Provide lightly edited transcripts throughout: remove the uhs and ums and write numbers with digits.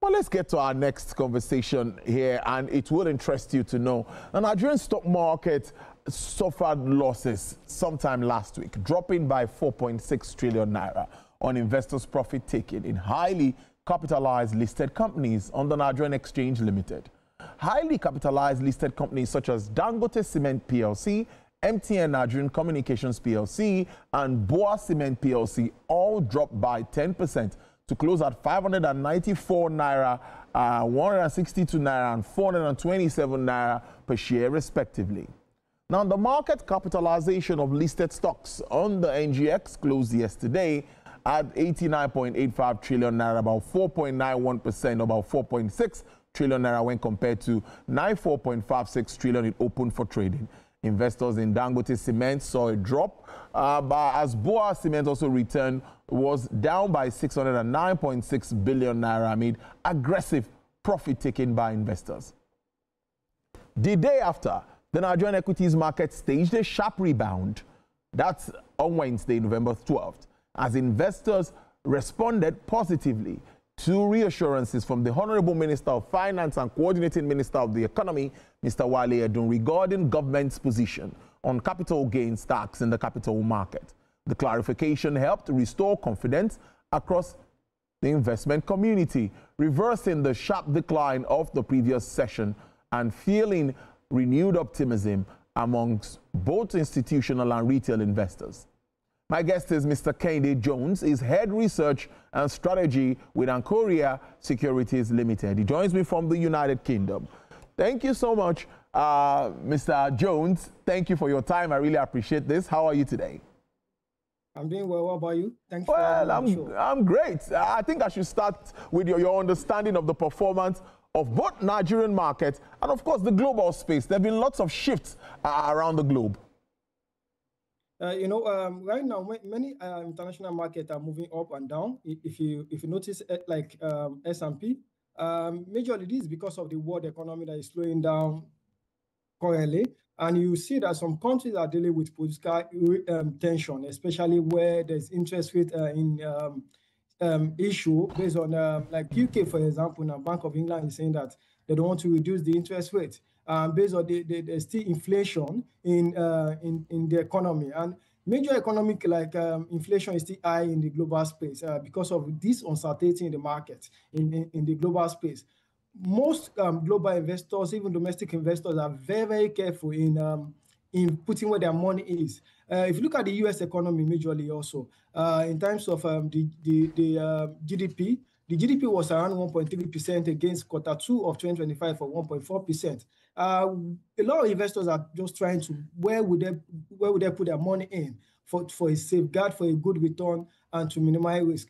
Well, let's get to our next conversation here, and it will interest you to know the Nigerian stock market suffered losses sometime last week, dropping by 4.6 trillion naira on investors' profit taking in highly capitalized listed companies on the Nigerian Exchange Limited. Highly capitalized listed companies such as Dangote Cement PLC, MTN Nigerian Communications PLC, and Boa Cement PLC all dropped by 10% to close at 594 naira, 162 naira, and 427 naira per share, respectively. Now, the market capitalization of listed stocks on the NGX closed yesterday at 89.85 trillion naira, about 4.91%, about 4.6 trillion naira when compared to 94.56 trillion it opened for trading. Investors in Dangote Cement saw a drop, but as Boa Cement also returned, was down by 609.6 billion naira amid aggressive profit taken by investors. The day after, the Nigerian equities market staged a sharp rebound. That's on Wednesday, November 12th, as investors responded positively to reassurances from the Honorable Minister of Finance and Coordinating Minister of the Economy, Mr. Wale Edun, regarding government's position on capital gains tax in the capital market. The clarification helped restore confidence across the investment community, reversing the sharp decline of the previous session and fueling renewed optimism amongst both institutional and retail investors. My guest is Mr. Kehinde Jones, is Head Research and Strategy with Ancoria Securities Limited. He joins me from the United Kingdom. Thank you so much, Mr. Jones. Thank you for your time. I really appreciate this. How are you today? I'm doing well. What about you? Thanks I'm great. I think I should start with your understanding of the performance of both Nigerian markets and, of course, the global space. There have been lots of shifts around the globe. Right now, many international markets are moving up and down. If you notice, like S&P, majorly this is because of the world economy that is slowing down currently, and you see that some countries are dealing with political tension, especially where there's interest rate issue based on like UK, for example. Now, Bank of England is saying that they don't want to reduce the interest rate. Based on there's still inflation in the economy, and major economic inflation is still high in the global space because of this uncertainty in the market in the global space. Most global investors, even domestic investors, are very, very careful in putting where their money is. If you look at the U.S. economy majorly also, in terms of the GDP, the GDP was around 1.3% against quarter 2 of 2025 for 1.4%. A lot of investors are just trying to where would they put their money in for a safeguard, for a good return, and to minimize risk.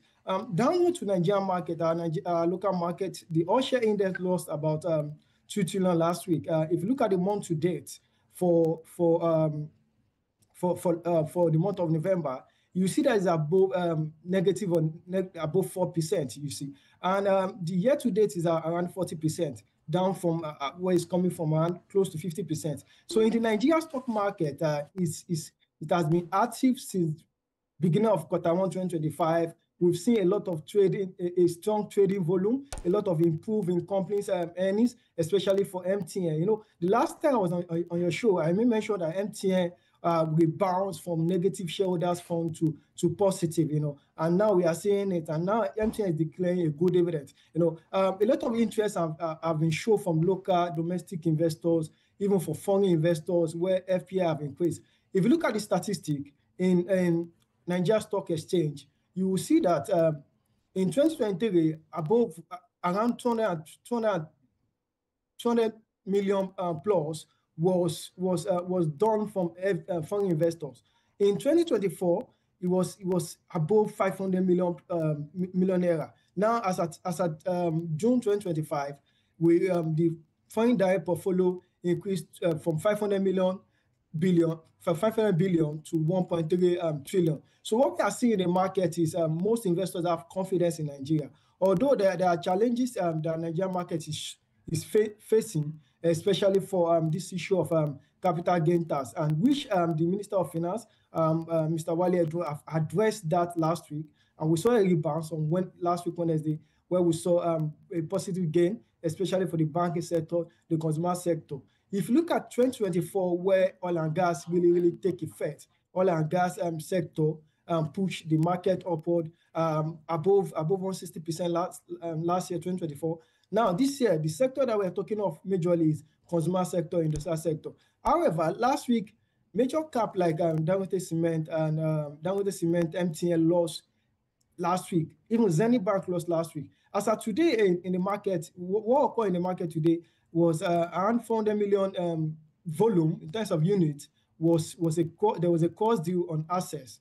Downward to Nigerian market, our local market, the all-share index lost about 2 trillion last week. If you look at the month to date for the month of November, you see that it's above negative or above 4%, you see. And the year to date is around 40%, down from where it's coming from, around close to 50%. So in the Nigerian stock market, it has been active since beginning of quarter 1, 2025. We've seen a lot of trading, a strong trading volume, a lot of improving companies' earnings, especially for MTN. You know, the last time I was on your show, I mentioned that MTN rebounds from negative shareholders fund to positive, you know, and now we are seeing it, and now MTN is declaring a good dividend. You know, a lot of interest have been shown from local domestic investors, even for foreign investors, where FPI have increased. If you look at the statistic in Nigeria Stock Exchange, you will see that in 2023, above around 200 million plus was done from foreign investors. In 2024, it was above 500 million naira. Now, as at June 2025, the foreign direct portfolio increased from 500 billion to 1.3 trillion. So what we are seeing in the market is most investors have confidence in Nigeria. Although there are challenges the Nigerian market is facing, especially for this issue of capital gain tax, and which the Minister of Finance, Mr. Wale Edun, have addressed that last week. And we saw a rebound on last week Wednesday where we saw a positive gain, especially for the banking sector, the consumer sector. If you look at 2024, where oil and gas really take effect, oil and gas sector push the market upward above 160% last year, 2024. Now, this year, the sector that we're talking of majorly is consumer sector, industrial sector. However, last week, major cap like Dangote Cement and Dangote Cement, MTN lost last week. Even Zenith Bank lost last week. As of today in the market, what occurred in the market today was around 400 million volume in terms of units. There was a cost deal on Access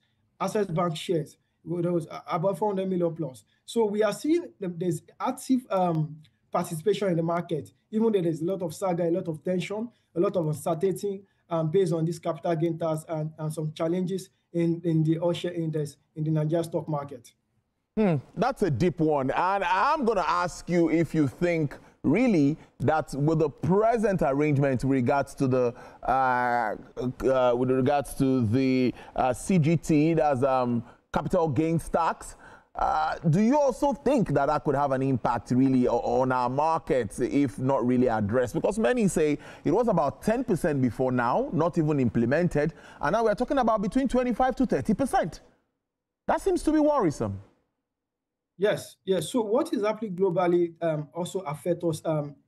Bank shares. There was about 400 million plus. So we are seeing there's active participation in the market, even though there's a lot of saga, a lot of tension, a lot of uncertainty based on these capital gain tax and some challenges in the all-share index in the Nigerian stock market. That's a deep one. And I'm going to ask you if you think really that with the present arrangement with regards to the CGT, that's capital gains tax, do you also think that that could have an impact really on our markets if not really addressed? Because many say it was about 10% before now, not even implemented, and now we're talking about between 25 to 30%. That seems to be worrisome. Yes. So what is happening globally also affect us,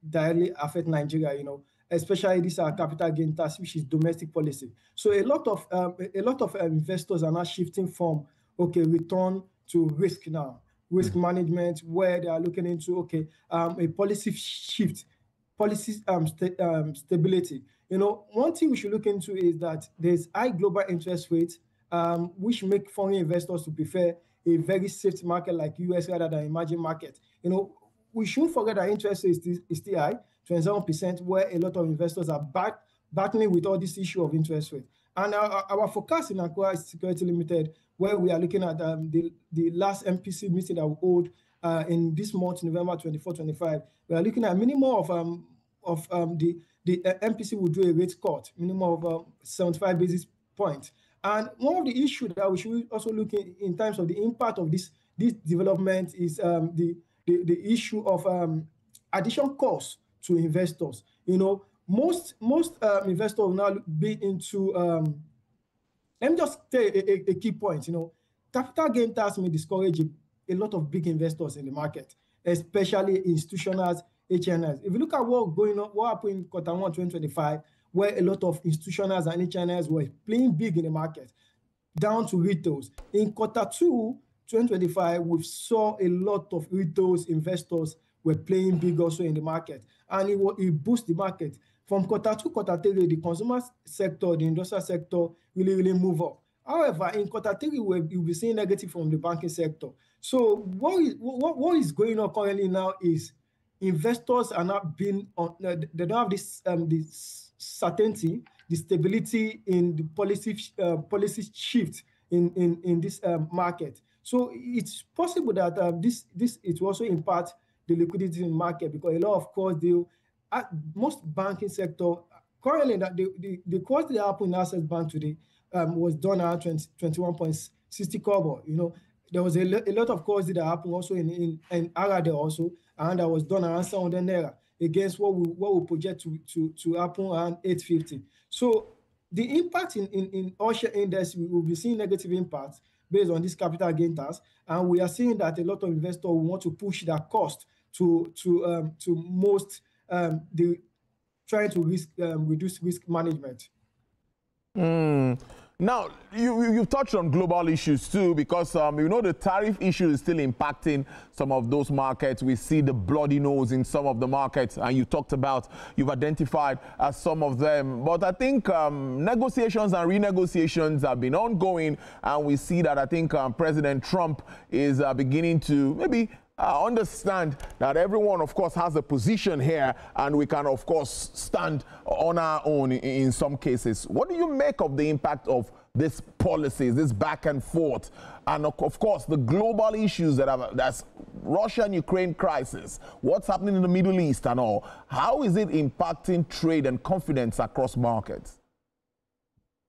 directly affect Nigeria, especially this capital gain tax, which is domestic policy. So a lot of investors are now shifting from, return to risk now, risk management, where they are looking into, a policy shift, policy stability. One thing we should look into is that there's high global interest rates, which make foreign investors to prefer a very safe market like US rather than emerging market. We shouldn't forget that interest rate is still high, 27%, where a lot of investors are battling with all this issue of interest rate. And our forecast in Aqua Security Limited, where we are looking at the last MPC meeting that we hold in this month, November 24-25, we are looking at minimum of the MPC will do a rate cut, minimum of 75 basis points. And one of the issues that we should also look in terms of the impact of this development is the issue of additional costs to investors. Most investors will now be into. Let me just say a key point. Capital gain tax may discourage a lot of big investors in the market, especially institutionals, HNIs. If you look at what happened in quarter 1, 2025. Where a lot of institutionals and HNIs were playing big in the market, down to retails. In quarter 2, 2025, we saw a lot of retails investors were playing big also in the market, and it boosted the market. From quarter 2, quarter 3, the consumer sector, the industrial sector really move up. However, in quarter 3, you'll be seeing negative from the banking sector. So what is going on currently now is investors are not being on. They don't have this certainty, the stability in the policy shift in this market. So it's possible that it will also impact the liquidity in the market, because a lot of course most banking sector currently that the cost that happened in Access Bank today was done at 21.60 kobo. There was a lot of costs that happened also in Arade also, and that was done around 700 naira against what we project to happen around 850. So the impact in all-share index, we will be seeing negative impacts based on this capital gain tax, and we are seeing that a lot of investors want to push that cost to most trying to reduce risk management. Now, you've touched on global issues too, because the tariff issue is still impacting some of those markets. We see the bloody nose in some of the markets, and you've identified some of them. But I think negotiations and renegotiations have been ongoing, and we see that I think President Trump is beginning to maybe understand that everyone, of course, has a position here, and we can, of course, stand on our own in some cases. What do you make of the impact of this policies, this back and forth, and of course, the global issues that's Russia and Ukraine crisis, what's happening in the Middle East and all? How is it impacting trade and confidence across markets?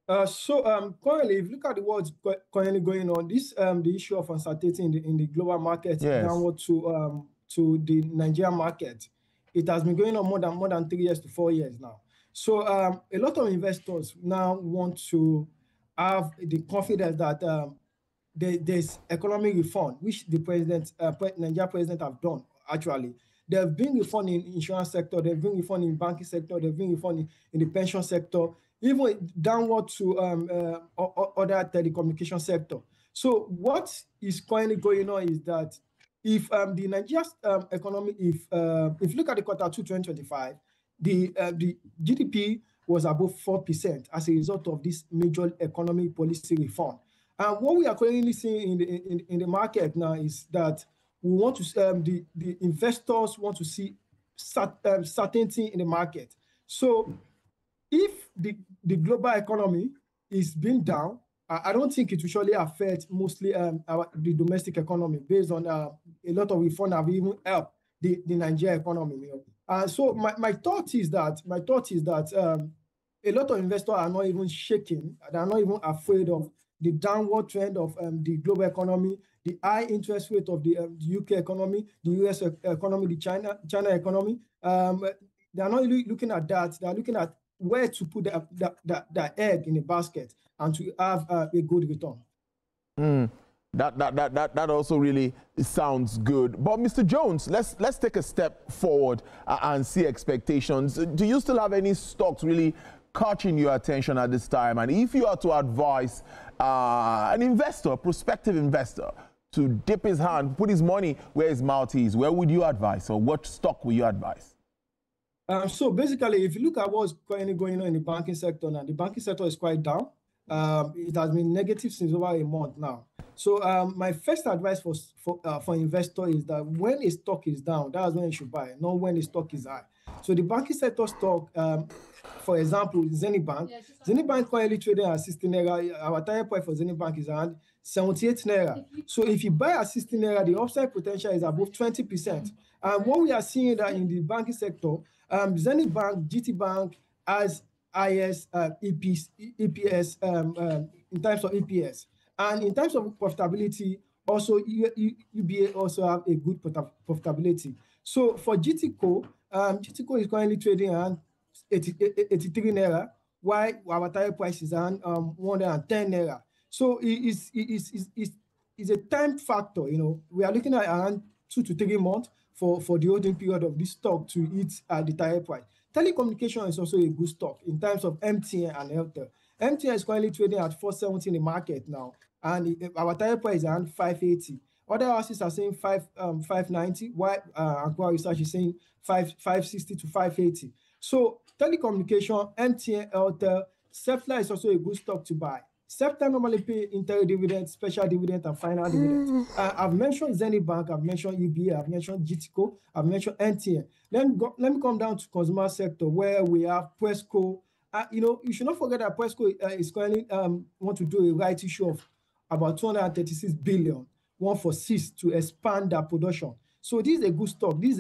Currently, if you look at what's currently going on, the issue of uncertainty in the global market, downward to to the Nigerian market, it has been going on more than 3 years to 4 years now. So a lot of investors now want to have the confidence that there's economic reform, which the Nigerian president have done. Actually, there have been reform in insurance sector, there have been reform in banking sector, there have been reform in the pension sector, even downward to other telecommunication sector. So what is currently going on is that if the Nigerian economy, if you look at the quarter 2 2025, the GDP was above 4% as a result of this major economic policy reform. And what we are currently seeing in the market now is that we want to the investors want to see certainty in the market. So if the global economy is being down, I don't think it will surely affect mostly the domestic economy, based on a lot of reform have even helped the Nigerian economy. So my thought is that a lot of investors are not even shaking. They are not even afraid of the downward trend of the global economy, the high interest rate of the UK economy, the US economy, the China economy. They are not really looking at that. They are looking at where to put the egg in the basket and to have a good return. That also really sounds good. But Mr. Jones, let's take a step forward and see expectations. Do you still have any stocks really catching your attention at this time? And if you are to advise an investor, a prospective investor, to dip his hand, put his money where his mouth is, where would you advise, or what stock would you advise? So basically, if you look at what's currently going on in the banking sector now, the banking sector is quite down. It has been negative since over a month now. So my first advice for investor is that when a stock is down, that's when you should buy, not when the stock is high. So the banking sector stock, for example, Zenith Bank. Zenith Bank currently trading at 16 naira. Our target point for Zenith Bank is around 78 naira. So if you buy at 16 naira, the upside potential is above 20%. And what we are seeing that in the banking sector, Zenith Bank, GT Bank has IS EPS in terms of EPS, and in terms of profitability, also UBA also have a good profitability. So for GTCO, GTCO is currently trading around 83 naira, while our target price is around 110 naira. So it's a time factor. We are looking at around 2 to 3 months for the holding period of this stock to hit the target price. Telecommunication is also a good stock in terms of MTN and Airtel. MTN is currently trading at 470 in the market now, and our target price is around 580. Other houses are saying 590, while Aqua Research is saying 560 to 580. So telecommunication, MTN, Airtel, Septa is also a good stock to buy. Septa normally pay interim dividend, special dividend, and final dividend. I've mentioned Zenith Bank, I've mentioned UBA, I've mentioned GTCO, I've mentioned NTN. Let me come down to consumer sector, where we have Presco. You should not forget that Presco is currently want to do a right issue of about 236 billion, 146, to expand their production. So this is a good stock. This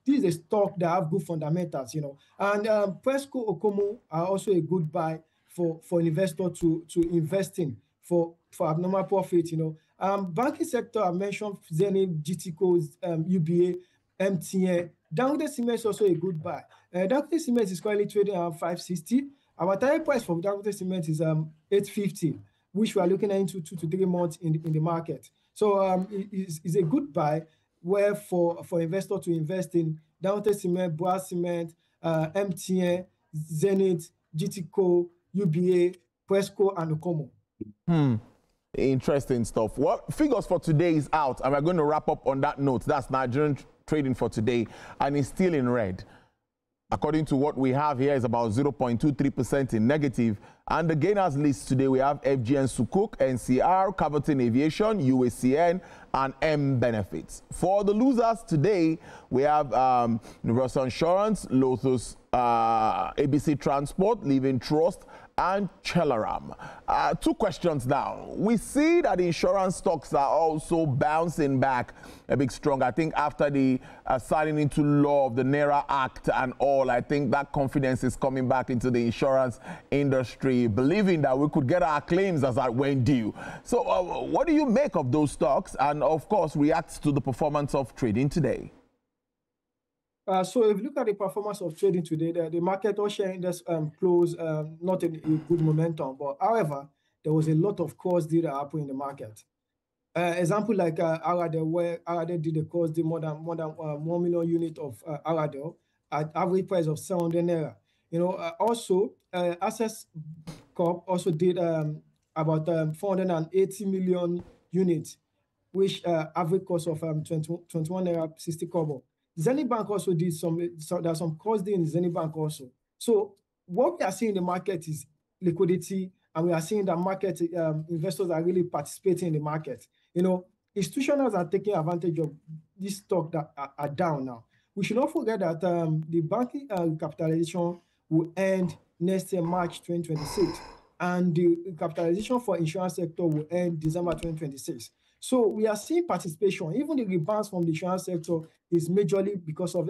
is a stock that have good fundamentals, And Presco Okomo are also a good buy for investor to invest in for abnormal profit, Banking sector, I mentioned Zenith, GTCO, UBA, MTN. Dangote Cement is also a good buy. Dangote Cement is currently trading around 560. Our target price for Dangote Cement is 850, which we are looking at into 2 to 3 months in the market. So it's a good buy where for investor to invest in Dangote Cement, Boa Cement, MTN, Zenith, GTCO, UBA, Presco, and Okomo. Interesting stuff. Well, figures for today is out, and we're going to wrap up on that note. That's Nigerian trading for today, and it's still in red. According to what we have here, is about 0.23% in negative. And the gainers list today, we have FGN Sukuk, NCR, Caverton Aviation, UACN, and M Benefits. For the losers today, we have Universal Insurance, Lotus, ABC Transport, Living Trust, and Chelaram. 2 questions now. We see that the insurance stocks are also bouncing back a bit strong. I think after the signing into law of the Naira Act and all, I think that confidence is coming back into the insurance industry, believing that we could get our claims as at when due. So what do you make of those stocks, and of course react to the performance of trading today? So if you look at the performance of trading today, the market all share index closed not in a good momentum, but however, there was a lot of cross deal that happened in the market. Example like Aradel, where Aradel did a cross deal more than 1 million unit of Aradel at average price of 700 naira. You know, also Access Corp also did about 480 million units, which average cost of 21 naira 60 kobo. Zenith Bank also did there's some cost in Zenith Bank also. So what we are seeing in the market is liquidity, and we are seeing that market investors are really participating in the market. You know, institutions are taking advantage of this stock that are down now. We should not forget that the banking capitalization will end next year, March 2026, and the capitalization for insurance sector will end December 2026. So we are seeing participation. Even the rebounds from the insurance sector is majorly because of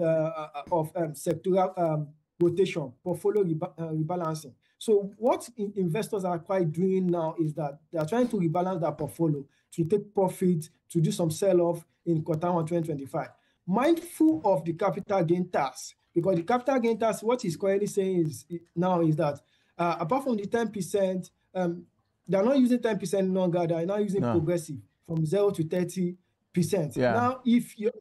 sectoral rotation, portfolio rebalancing. So what investors are quite doing now is that they are trying to rebalance their portfolio to take profit, to do some sell-off in Q1 2025. Mindful of the capital gain tax, because the capital gain tax, what he's currently saying is that apart from the 10%, they're not using 10% longer, they're now using progressive from 0 to 30%. Yeah. Now, if you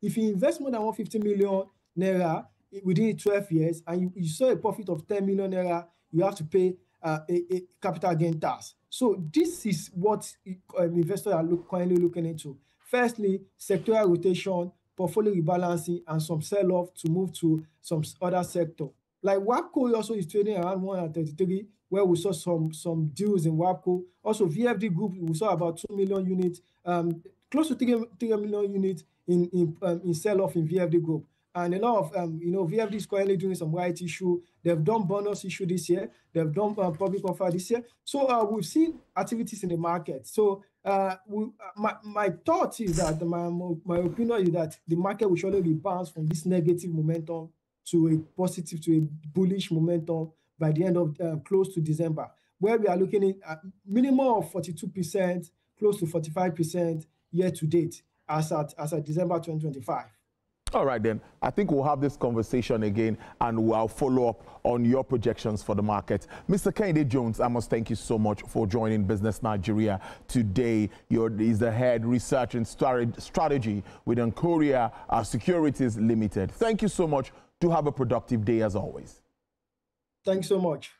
invest more than 150 million naira within 12 years and you saw a profit of 10 million naira, you have to pay a capital gain tax. So this is what investors are currently looking into. Firstly, sectoral rotation, portfolio rebalancing, and some sell-off to move to some other sector. Like WAPCO also is trading around 133, where we saw some deals in WAPCO. Also, VFD Group, we saw about 2 million units, close to 3 million units in sell-off in VFD Group. And a lot of, VFD is currently doing some right issue. They've done bonus issue this year. They've done public offer this year. So we've seen activities in the market. So my thought is that, my opinion is that the market will surely rebound from this negative momentum to a positive, to a bullish momentum by the end of close to December, where we are looking at minimum of 42%, close to 45% year to date as at December 2025. All right, then. I think we'll have this conversation again and we'll follow up on your projections for the market. Mr. Kehinde Jones, I must thank you so much for joining Business Nigeria today. He's the head research and strategy with Korea Securities Limited. Thank you so much. Do have a productive day as always. Thanks so much.